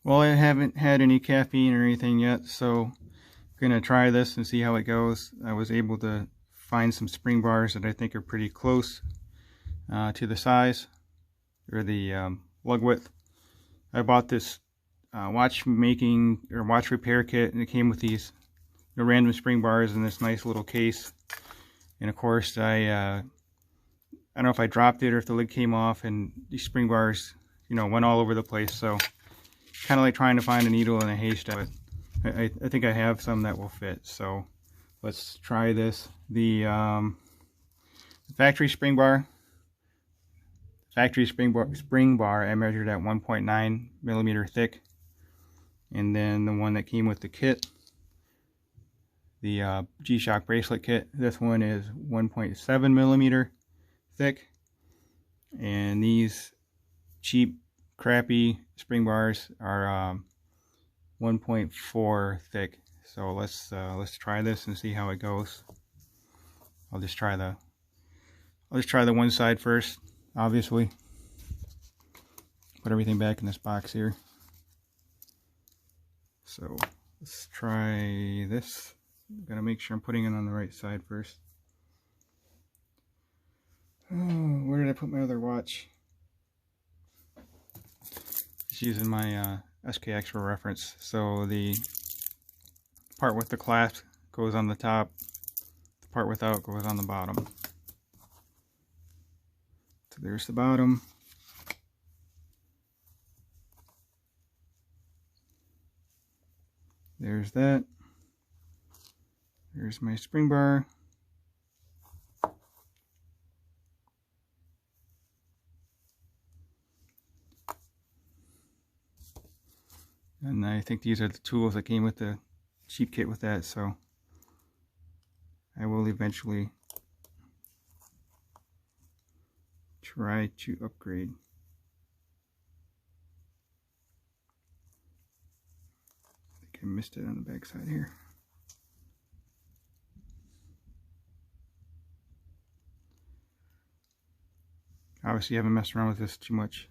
Well, I haven't had any caffeine or anything yet, so I'm gonna try this and see how it goes. I was able to find some spring bars that I think are pretty close to the size or the lug width. I bought this watch making or watch repair kit, and it came with these random spring bars in this nice little case. And of course, I don't know if I dropped it or if the lid came off, and these spring bars, went all over the place. So kind of like trying to find a needle in a haystack. But I think I have some that will fit. So let's try this. The factory spring bar. Spring bar I measured at 1.9 millimeter thick, and then the one that came with the kit, the G-Shock bracelet kit, this one is 1.7 millimeter thick, and these cheap crappy spring bars are 1.4 thick. So let's try this and see how it goes. I'll just try the one side first, obviously. Put everything back in this box here. So let's try this. Gotta make sure I'm putting it on the right side first. Oh, where did I put my other watch? Just using my SKX for reference. So the part with the clasp goes on the top, the part without goes on the bottom. So there's the bottom. There's that. There's my spring bar. And I think these are the tools that came with the cheap kit with that, so I will eventually try to upgrade. I think I missed it on the back side here. Obviously, I haven't messed around with this too much.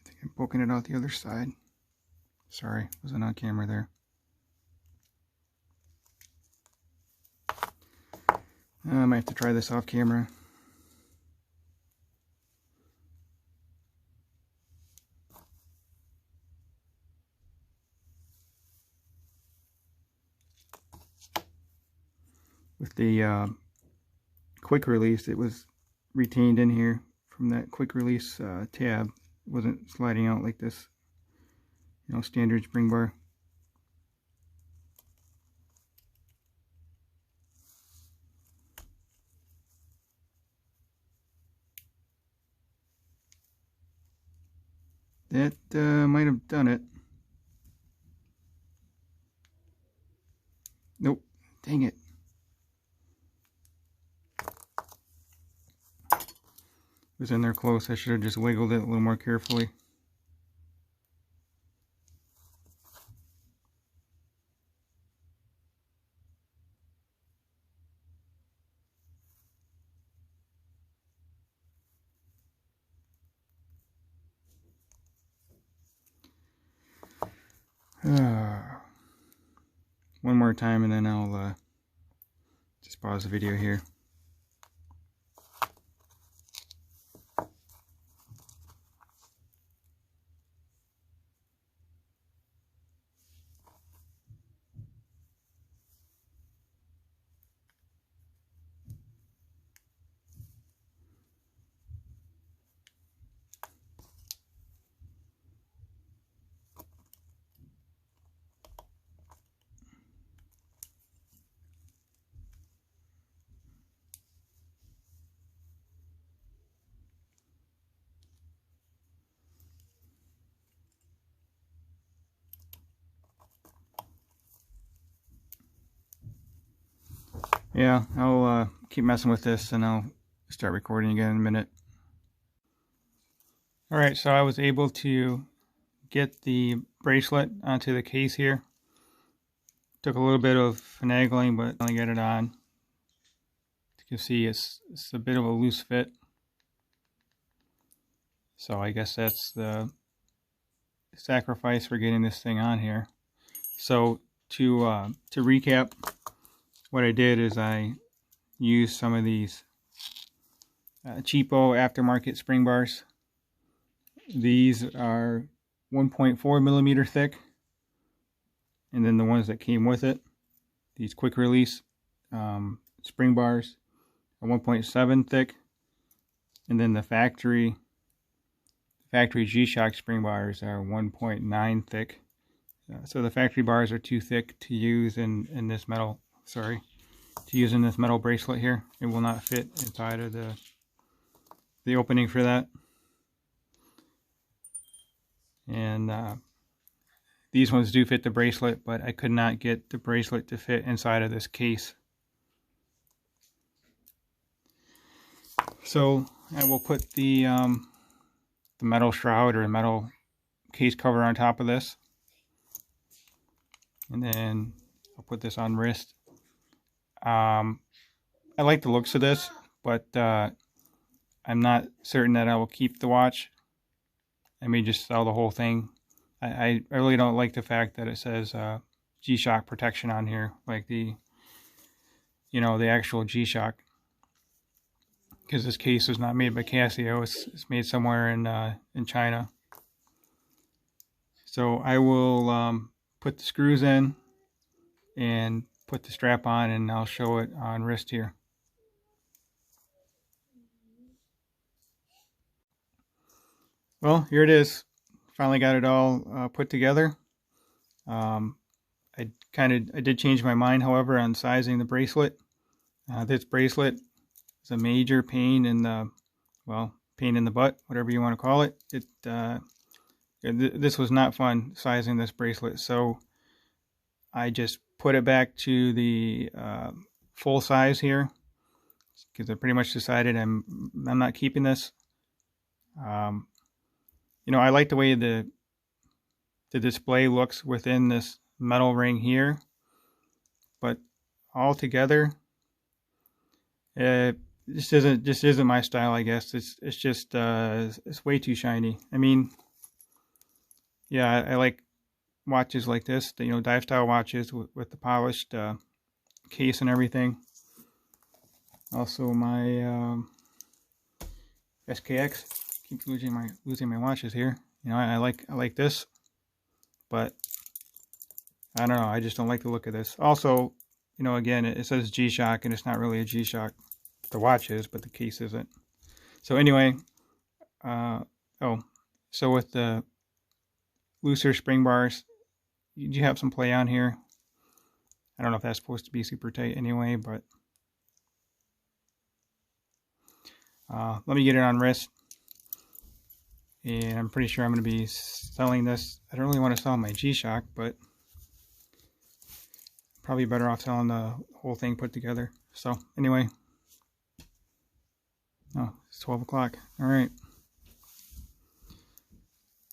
I think I'm poking it out the other side. Sorry, wasn't on camera there. I might have to try this off camera. With the quick release, it was retained in here from that quick release tab. It wasn't sliding out like this, standard spring bar. That might have done it. Nope. Dang it. It was in there close. I should have just wiggled it a little more carefully. One more time and then I'll just pause the video here. Yeah, I'll keep messing with this and I'll start recording again in a minute. Alright, so I was able to get the bracelet onto the case here. Took a little bit of finagling, but I got it on. You can see it's a bit of a loose fit. So I guess that's the sacrifice for getting this thing on here. So to recap, what I did is I used some of these cheapo aftermarket spring bars. These are 1.4 millimeter thick, and then the ones that came with it, these quick release spring bars, are 1.7 thick, and then the factory G-Shock spring bars are 1.9 thick. So the factory bars are too thick to use in this metal. Sorry, to use in this metal bracelet here. It will not fit inside of the opening for that. And these ones do fit the bracelet, but I could not get the bracelet to fit inside of this case. So I will put the metal shroud or metal case cover on top of this, and then I'll put this on wrist. I like the looks of this, but I'm not certain that I will keep the watch. I may just sell the whole thing. I really don't like the fact that it says G-Shock protection on here, like the actual G-Shock, because this case was not made by Casio. It's made somewhere in China. So I will put the screws in and put the strap on, and I'll show it on wrist here. Well, here it is. Finally got it all put together. I did change my mind, however, on sizing the bracelet. This bracelet is a major pain in the, well, pain in the butt, whatever you want to call it. This was not fun sizing this bracelet, so I just put it back to the full size here, because I pretty much decided I'm not keeping this. I like the way the display looks within this metal ring here, but all together, this isn't my style. I guess it's just it's way too shiny. I mean, yeah, I like watches like this, dive style watches with the polished case and everything. Also, my SKX. Keep losing my watches here. I like this, but I don't know. I just don't like the look of this. Also, again, it says G-Shock, and it's not really a G-Shock. The watch is, but the case isn't. So anyway, so with the looser spring bars, you have some play on here. I don't know if that's supposed to be super tight anyway, but let me get it on wrist. And I'm pretty sure I'm going to be selling this. I don't really want to sell my G-Shock, but probably better off selling the whole thing put together. So anyway, it's 12 o'clock. All right.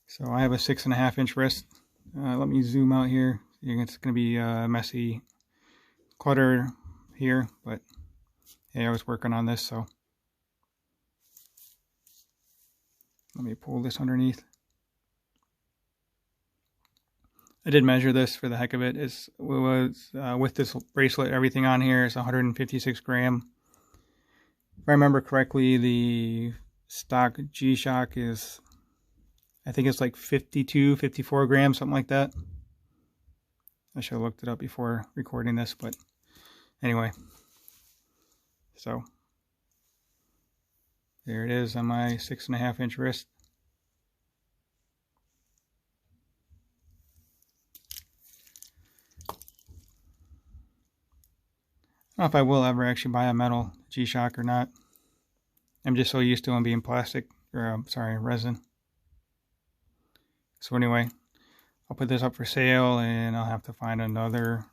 So I have a 6.5 inch wrist. Let me zoom out here. It's going to be messy, cluttered here, but hey, I was working on this, so. Let me pull this underneath. I did measure this for the heck of it. It was with this bracelet, everything on here is 156 gram. If I remember correctly, the stock G-Shock is, I think it's like 52, 54 grams, something like that. I should have looked it up before recording this, but anyway. So there it is on my 6.5 inch wrist. I don't know if I will ever actually buy a metal G-Shock or not. I'm just so used to them being plastic, or resin. So anyway, I'll put this up for sale, and I'll have to find another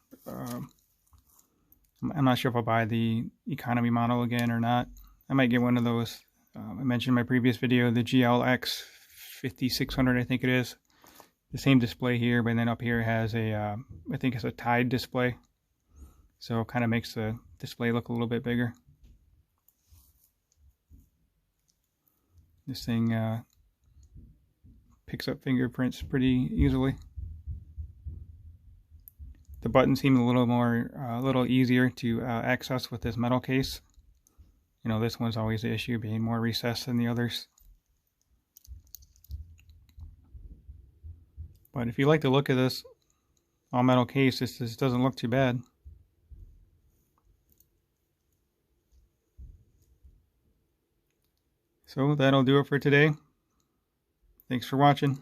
I'm not sure if I'll buy the economy model again or not. I might get one of those. I mentioned in my previous video, the GLX 5600, I think it is. The same display here, but then up here it has a, I think it's a Tide display. So it kind of makes the display look a little bit bigger. This thing picks up fingerprints pretty easily. The buttons seem a little easier to access with this metal case. You know, this one's always the issue, being more recessed than the others. But if you like the look of this all metal case, this doesn't look too bad. So that'll do it for today. Thanks for watching.